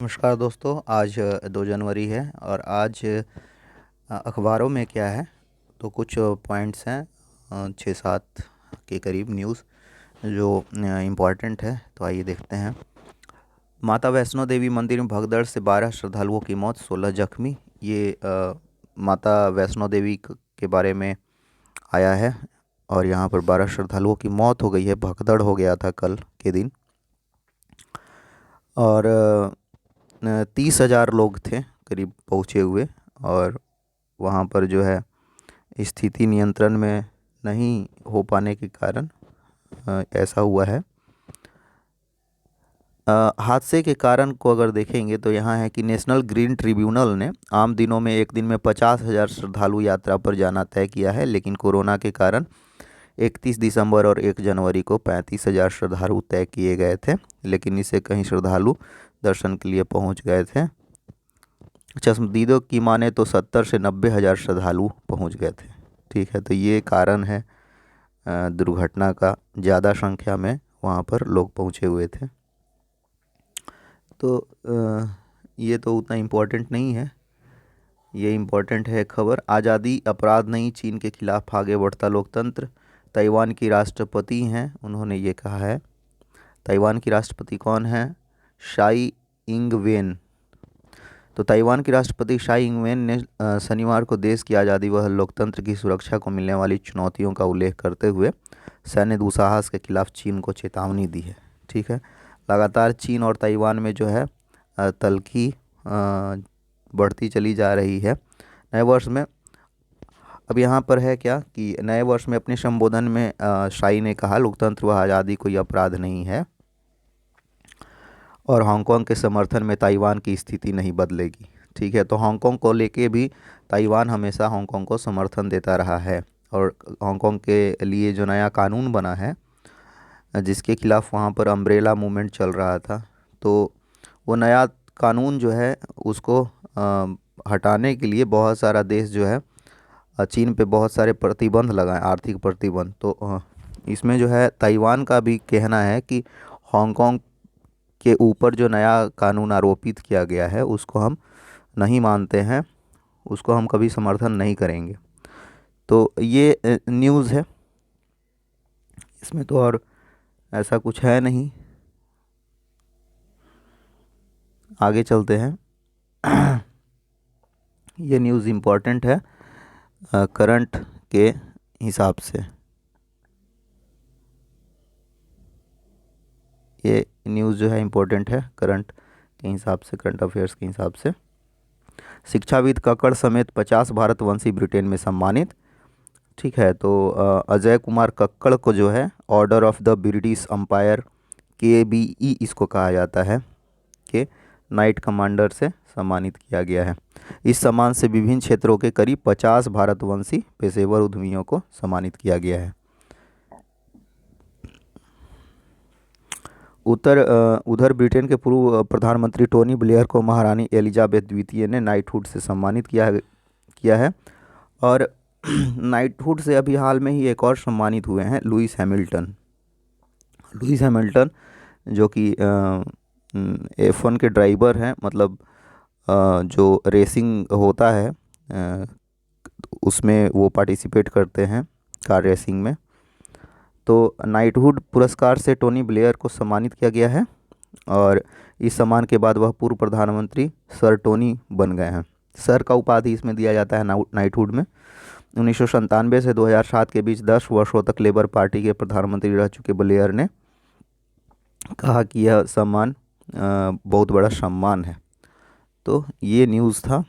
नमस्कार दोस्तों। आज 2 जनवरी है और आज अखबारों में क्या है तो कुछ पॉइंट्स हैं, 6-7 के करीब न्यूज़ जो इम्पोर्टेंट है। तो आइए देखते हैं। माता वैष्णो देवी मंदिर में भगदड़ से 12 श्रद्धालुओं की मौत, 16 जख्मी। ये माता वैष्णो देवी के बारे में आया है और यहाँ पर 12 श्रद्धालुओं की मौत हो गई है। भगदड़ हो गया था कल के दिन और 30,000 लोग थे करीब पहुँचे हुए। और वहाँ पर जो है स्थिति नियंत्रण में नहीं हो पाने के कारण ऐसा हुआ है। हादसे के कारण को अगर देखेंगे तो यहाँ है कि नेशनल ग्रीन ट्रिब्यूनल ने आम दिनों में एक दिन में 50,000 श्रद्धालु यात्रा पर जाना तय किया है, लेकिन कोरोना के कारण 31 दिसंबर और 1 जनवरी को 35,000 श्रद्धालु तय किए गए थे, लेकिन इससे कहीं श्रद्धालु दर्शन के लिए पहुंच गए थे। चश्मदीदों की माने तो 70 से 90,000 श्रद्धालु पहुंच गए थे। ठीक है, तो ये कारण है दुर्घटना का। ज़्यादा संख्या में वहाँ पर लोग पहुँचे हुए थे। तो ये तो उतना इम्पोर्टेंट नहीं है। ये इम्पोर्टेंट है खबर, आज़ादी अपराध नहीं, चीन के खिलाफ आगे बढ़ता लोकतंत्र। ताइवान की राष्ट्रपति हैं, उन्होंने ये कहा है। ताइवान की राष्ट्रपति कौन है? शाई इंग वेन। तो ताइवान के राष्ट्रपति शाई इंग वेन ने शनिवार को देश की आज़ादी व लोकतंत्र की सुरक्षा को मिलने वाली चुनौतियों का उल्लेख करते हुए सैन्य दुस्साहस के खिलाफ चीन को चेतावनी दी है। ठीक है, लगातार चीन और ताइवान में जो है तल्खी बढ़ती चली जा रही है। नए वर्ष में अब यहाँ पर है क्या कि नए वर्ष में अपने संबोधन में शाई ने कहा, लोकतंत्र व आज़ादी कोई अपराध नहीं है और हांगकांग के समर्थन में ताइवान की स्थिति नहीं बदलेगी। ठीक है, तो हांगकांग को लेके भी ताइवान हमेशा हांगकांग को समर्थन देता रहा है और हांगकांग के लिए जो नया कानून बना है जिसके खिलाफ वहाँ पर अम्ब्रेला मूवमेंट चल रहा था, तो वो नया कानून जो है उसको हटाने के लिए बहुत सारा देश जो है चीन पे बहुत सारे प्रतिबंध लगाए, आर्थिक प्रतिबंध। तो इसमें जो है ताइवान का भी कहना है कि हांगकांग के ऊपर जो नया कानून आरोपित किया गया है उसको हम नहीं मानते हैं, उसको हम कभी समर्थन नहीं करेंगे। तो ये न्यूज़ है, इसमें तो और ऐसा कुछ है नहीं। आगे चलते हैं। ये न्यूज़ इम्पोर्टेंट है करंट के हिसाब से। ये न्यूज़ जो है इम्पोर्टेंट है करंट के हिसाब से, करंट अफेयर्स के हिसाब से। शिक्षाविद कक्कड़ समेत 50 भारतवंशी ब्रिटेन में सम्मानित। ठीक है, तो अजय कुमार कक्कड़ को जो है order of the British Empire KBE इसको कहा जाता है के नाइट कमांडर से सम्मानित किया गया है। इस सम्मान से विभिन्न क्षेत्रों के करीब 50 भारतवंशी पेशेवर उद्यमियों को सम्मानित किया गया है। उधर ब्रिटेन के पूर्व प्रधानमंत्री टोनी ब्लेयर को महारानी एलिजाबेथ द्वितीय ने नाइटहुड से सम्मानित किया है। और नाइटहुड से अभी हाल में ही एक और सम्मानित हुए हैं, लुइस हैमिल्टन। लुइस हैमिल्टन जो कि F1 के ड्राइवर हैं, मतलब जो रेसिंग होता है उसमें वो पार्टिसिपेट करते हैं, कार रेसिंग में। तो नाइटहुड पुरस्कार से टोनी ब्लेयर को सम्मानित किया गया है और इस सम्मान के बाद वह पूर्व प्रधानमंत्री सर टोनी बन गए हैं। सर का उपाधि इसमें दिया जाता है नाइटहुड में। 1997 से 2007 के बीच 10 वर्षों तक लेबर पार्टी के प्रधानमंत्री रह चुके ब्लेयर ने कहा कि यह सम्मान बहुत बड़ा सम्मान है। तो ये न्यूज़ था।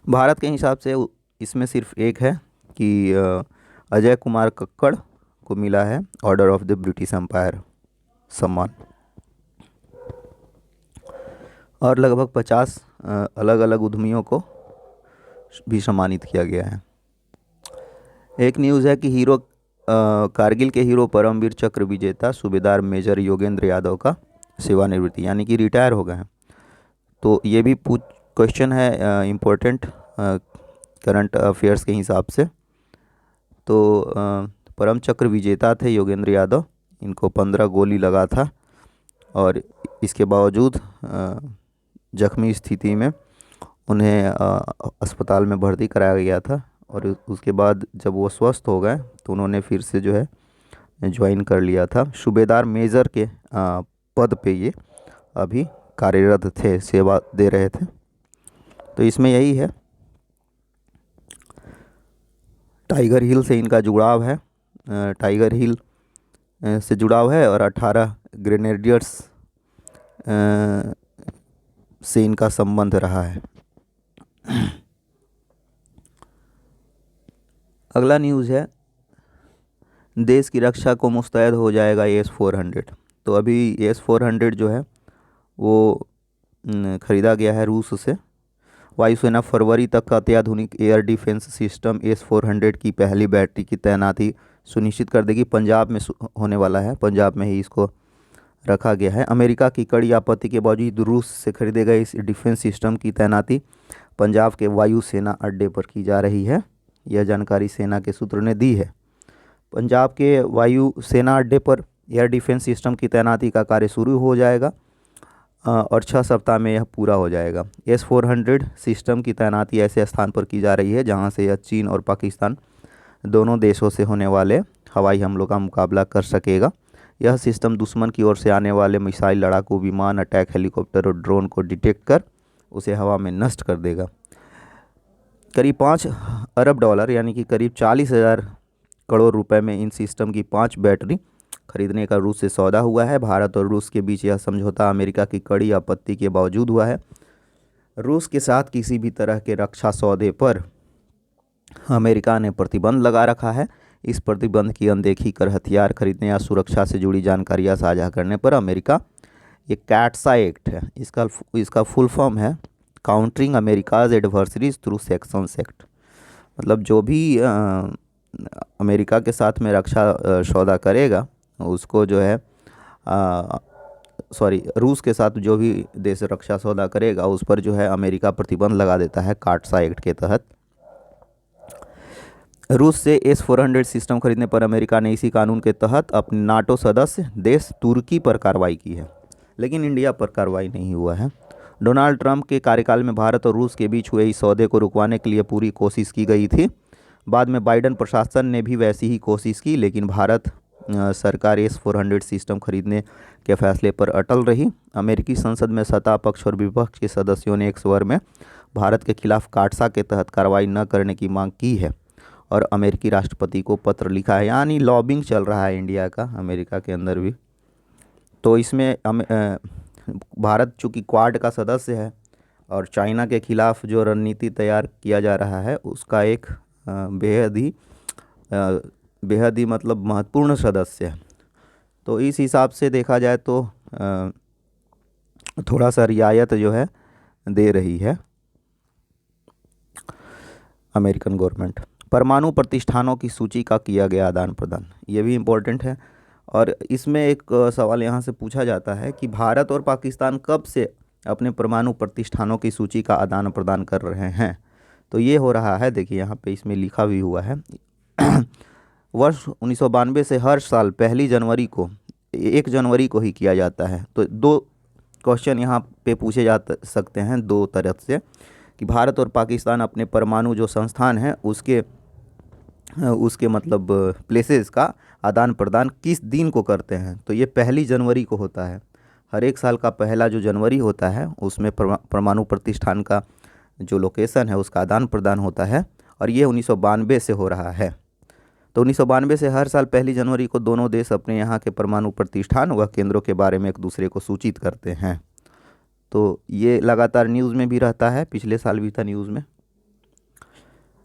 भारत के हिसाब से इसमें सिर्फ एक है कि अजय कुमार कक्कड़ को मिला है order of the British Empire सम्मान, और लगभग 50 अलग अलग उद्यमियों को भी सम्मानित किया गया है। एक न्यूज़ है कि कारगिल के हीरो परमवीर चक्र विजेता सूबेदार मेजर योगेंद्र यादव का सेवानिवृत्ति यानी कि रिटायर हो गए हैं। तो ये भी क्वेश्चन है इम्पोर्टेंट करंट अफेयर्स के हिसाब से। तो परम चक्र विजेता थे योगेंद्र यादव, इनको 15 गोली लगा था और इसके बावजूद जख्मी स्थिति में उन्हें अस्पताल में भर्ती कराया गया था। और उसके बाद जब वो स्वस्थ हो गए तो उन्होंने फिर से जो है ज्वाइन कर लिया था। सूबेदार मेजर के पद पे ये अभी कार्यरत थे, सेवा दे रहे थे। तो इसमें यही है, टाइगर हिल से इनका जुड़ाव है, टाइगर हिल से जुड़ाव है, और 18 ग्रेनेडियर्स से इनका संबंध रहा है। अगला न्यूज़ है, देश की रक्षा को मुस्तैद हो जाएगा AS-400। तो अभी AS-400 जो है वो ख़रीदा गया है रूस से। वायुसेना फरवरी तक का अत्याधुनिक एयर डिफेंस सिस्टम AS-400 की पहली बैटरी की तैनाती सुनिश्चित कर देगी। पंजाब में होने वाला है, पंजाब में ही इसको रखा गया है। अमेरिका की कड़ी आपत्ति के बावजूद रूस से खरीदे गए इस डिफेंस सिस्टम की तैनाती पंजाब के वायुसेना अड्डे पर की जा रही है। यह जानकारी सेना के सूत्र ने दी है। पंजाब के वायुसेना अड्डे पर एयर डिफेंस सिस्टम की तैनाती का कार्य शुरू हो जाएगा और 6 सप्ताह में यह पूरा हो जाएगा। AS-400 सिस्टम की तैनाती ऐसे स्थान पर की जा रही है जहां से यह चीन और पाकिस्तान दोनों देशों से होने वाले हवाई हमलों का मुकाबला कर सकेगा। यह सिस्टम दुश्मन की ओर से आने वाले मिसाइल, लड़ाकू विमान, अटैक हेलीकॉप्टर और ड्रोन को डिटेक्ट कर उसे हवा में नष्ट कर देगा। करीब $5 अरब यानी कि करीब 40,000 करोड़ रुपए में इन सिस्टम की 5 बैटरी खरीदने का रूस से सौदा हुआ है। भारत और रूस के बीच यह समझौता अमेरिका की कड़ी आपत्ति के बावजूद हुआ है। रूस के साथ किसी भी तरह के रक्षा सौदे पर अमेरिका ने प्रतिबंध लगा रखा है। इस प्रतिबंध की अनदेखी कर हथियार खरीदने या सुरक्षा से जुड़ी जानकारियां साझा करने पर अमेरिका, ये कैट्सा एक्ट है, इसका फुल फॉर्म है countering America's adversaries through sanctions act. मतलब जो भी अमेरिका के साथ में रक्षा सौदा करेगा उसको जो है रूस के साथ जो भी देश रक्षा सौदा करेगा उस पर जो है अमेरिका प्रतिबंध लगा देता है कैट्सा एक्ट के तहत। रूस से AS-400 सिस्टम खरीदने पर अमेरिका ने इसी कानून के तहत अपने नाटो सदस्य देश तुर्की पर कार्रवाई की है, लेकिन इंडिया पर कार्रवाई नहीं हुआ है। डोनाल्ड ट्रंप के कार्यकाल में भारत और रूस के बीच हुए इस सौदे को रुकवाने के लिए पूरी कोशिश की गई थी। बाद में बाइडन प्रशासन ने भी वैसी ही कोशिश की, लेकिन भारत सरकार AS-400 सिस्टम खरीदने के फैसले पर अटल रही। अमेरिकी संसद में सत्ता पक्ष और विपक्ष के सदस्यों ने एक स्वर में भारत के खिलाफ कैट्सा के तहत कार्रवाई न करने की मांग की है और अमेरिकी राष्ट्रपति को पत्र लिखा है। यानी लॉबिंग चल रहा है इंडिया का अमेरिका के अंदर भी। तो इसमें भारत चूँकि क्वाड का सदस्य है और चाइना के खिलाफ जो रणनीति तैयार किया जा रहा है उसका एक बेहद ही मतलब महत्वपूर्ण सदस्य है। तो इस हिसाब से देखा जाए तो थोड़ा सा रियायत जो है दे रही है अमेरिकन गवर्नमेंट। परमाणु प्रतिष्ठानों की सूची का किया गया आदान प्रदान, ये भी इम्पोर्टेंट है। और इसमें एक सवाल यहाँ से पूछा जाता है कि भारत और पाकिस्तान कब से अपने परमाणु प्रतिष्ठानों की सूची का आदान प्रदान कर रहे हैं। तो ये हो रहा है, देखिए यहाँ पे इसमें लिखा भी हुआ है वर्ष 1992 से हर साल 1 जनवरी को ही किया जाता है। तो 2 क्वेश्चन यहाँ पे पूछे जा सकते हैं 2 तरफ से कि भारत और पाकिस्तान अपने परमाणु जो संस्थान हैं उसके मतलब प्लेसेस का आदान प्रदान किस दिन को करते हैं। तो ये 1 जनवरी को होता है। हर एक साल का पहला जो जनवरी होता है उसमें परमाणु प्रतिष्ठान का जो लोकेशन है उसका आदान प्रदान होता है और ये 1992 से हो रहा है। तो 1992 से हर साल 1 जनवरी को दोनों देश अपने यहाँ के परमाणु प्रतिष्ठान व केंद्रों के बारे में एक दूसरे को सूचित करते हैं। तो ये लगातार न्यूज़ में भी रहता है, पिछले साल भी था न्यूज़ में।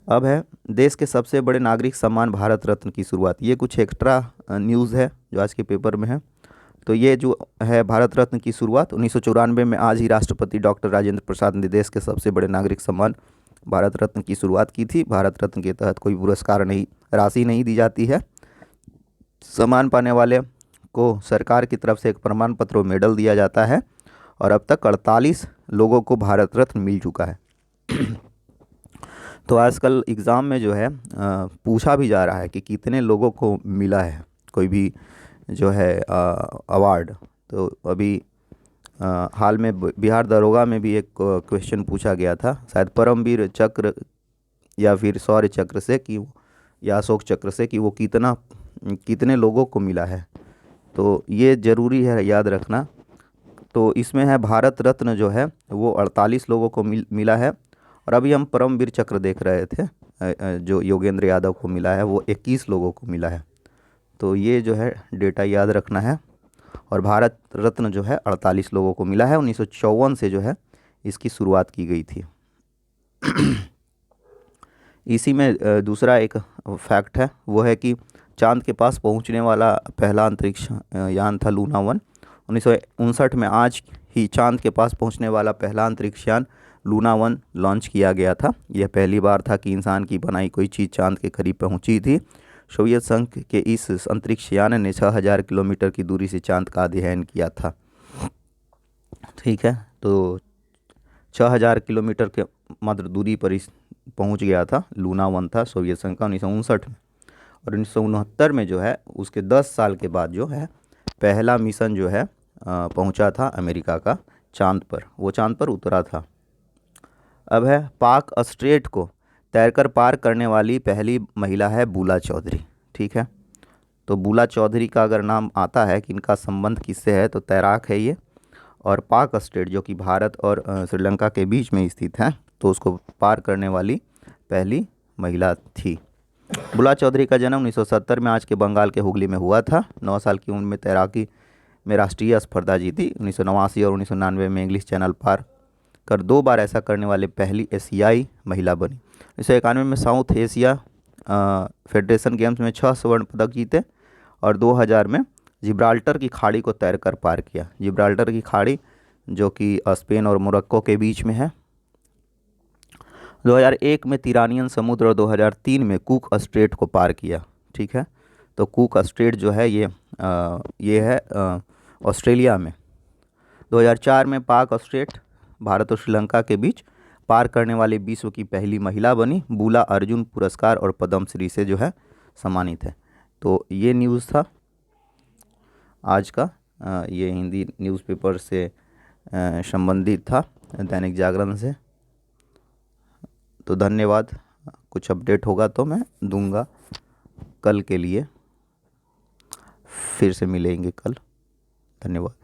अब है देश के सबसे बड़े नागरिक सम्मान भारत रत्न की शुरुआत। ये कुछ एक्स्ट्रा न्यूज़ है जो आज के पेपर में है। तो ये जो है भारत रत्न की शुरुआत 1994 में आज ही राष्ट्रपति डॉक्टर राजेंद्र प्रसाद ने देश के सबसे बड़े नागरिक सम्मान भारत रत्न की शुरुआत की थी। भारत रत्न के तहत कोई पुरस्कार राशि नहीं दी जाती है। सम्मान पाने वाले को सरकार की तरफ से एक प्रमाण पत्र और मेडल दिया जाता है और अब तक 48 लोगों को भारत रत्न मिल चुका है। तो आजकल एग्ज़ाम में जो है पूछा भी जा रहा है कि कितने लोगों को मिला है कोई भी जो है अवार्ड। तो अभी हाल में बिहार दरोगा में भी एक क्वेश्चन पूछा गया था, शायद परमवीर चक्र या फिर शौर्य चक्र से कि या अशोक चक्र से कि वो कितने लोगों को मिला है। तो ये ज़रूरी है याद रखना। तो इसमें है भारत रत्न जो है वो 48 लोगों को मिला है, और अभी हम परमवीर चक्र देख रहे थे जो योगेंद्र यादव को मिला है वो 21 लोगों को मिला है। तो ये जो है डेटा याद रखना है। और भारत रत्न जो है 48 लोगों को मिला है। 1954 से जो है इसकी शुरुआत की गई थी। इसी में दूसरा एक फैक्ट है, वो है कि चांद के पास पहुंचने वाला पहला अंतरिक्ष यान था लूना 1। 1959 में आज ही चांद के पास पहुंचने वाला पहला अंतरिक्ष यान लूना 1 लॉन्च किया गया था। यह पहली बार था कि इंसान की बनाई कोई चीज़ चांद के करीब पहुंची थी। सोवियत संघ के इस अंतरिक्ष यान ने 6000 किलोमीटर की दूरी से चांद का अध्ययन किया था। ठीक है, तो 6000 किलोमीटर के मात्र दूरी पर पहुंच गया था। लूना 1 था सोवियत संघ का 1959 में। और 1969 में जो है उसके 10 साल के बाद जो है पहला मिशन जो है पहुंचा था अमेरिका का चांद पर, वो चांद पर उतरा था। अब है पाक स्ट्रेट को तैरकर पार करने वाली पहली महिला है बुला चौधरी। ठीक है, तो बुला चौधरी का अगर नाम आता है कि इनका संबंध किससे है तो तैराक है ये। और पाक स्ट्रेट जो कि भारत और श्रीलंका के बीच में स्थित है, तो उसको पार करने वाली पहली महिला थी। बुला चौधरी का जन्म 1970 में आज के बंगाल के हुगली में हुआ था। 9 साल की उम्र में तैराकी में राष्ट्रीय स्पर्धा जीती। 1989 और 1999 में इंग्लिश चैनल पार कर 2 बार ऐसा करने वाले पहली एशियाई महिला बनी। 1991 में साउथ एशिया फेडरेशन गेम्स में 6 स्वर्ण पदक जीते। और 2000 में जिब्राल्टर की खाड़ी को तैरकर पार किया। जिब्राल्टर की खाड़ी जो कि स्पेन और मोरक्को के बीच में है। 2001 में तिरानियन समुद्र और 2003 में कुक स्ट्रेट को पार किया। ठीक है, तो कुक स्ट्रेट जो है ये है ऑस्ट्रेलिया में। 2004 में पाक स्ट्रेट भारत और श्रीलंका के बीच पार करने वाली विश्व की पहली महिला बनी। बुला अर्जुन पुरस्कार और पद्मश्री से जो है सम्मानित है। तो ये न्यूज़ था आज का। ये हिंदी न्यूज़पेपर से संबंधित था, दैनिक जागरण से। तो धन्यवाद। कुछ अपडेट होगा तो मैं दूंगा कल के लिए। फिर से मिलेंगे कल। धन्यवाद।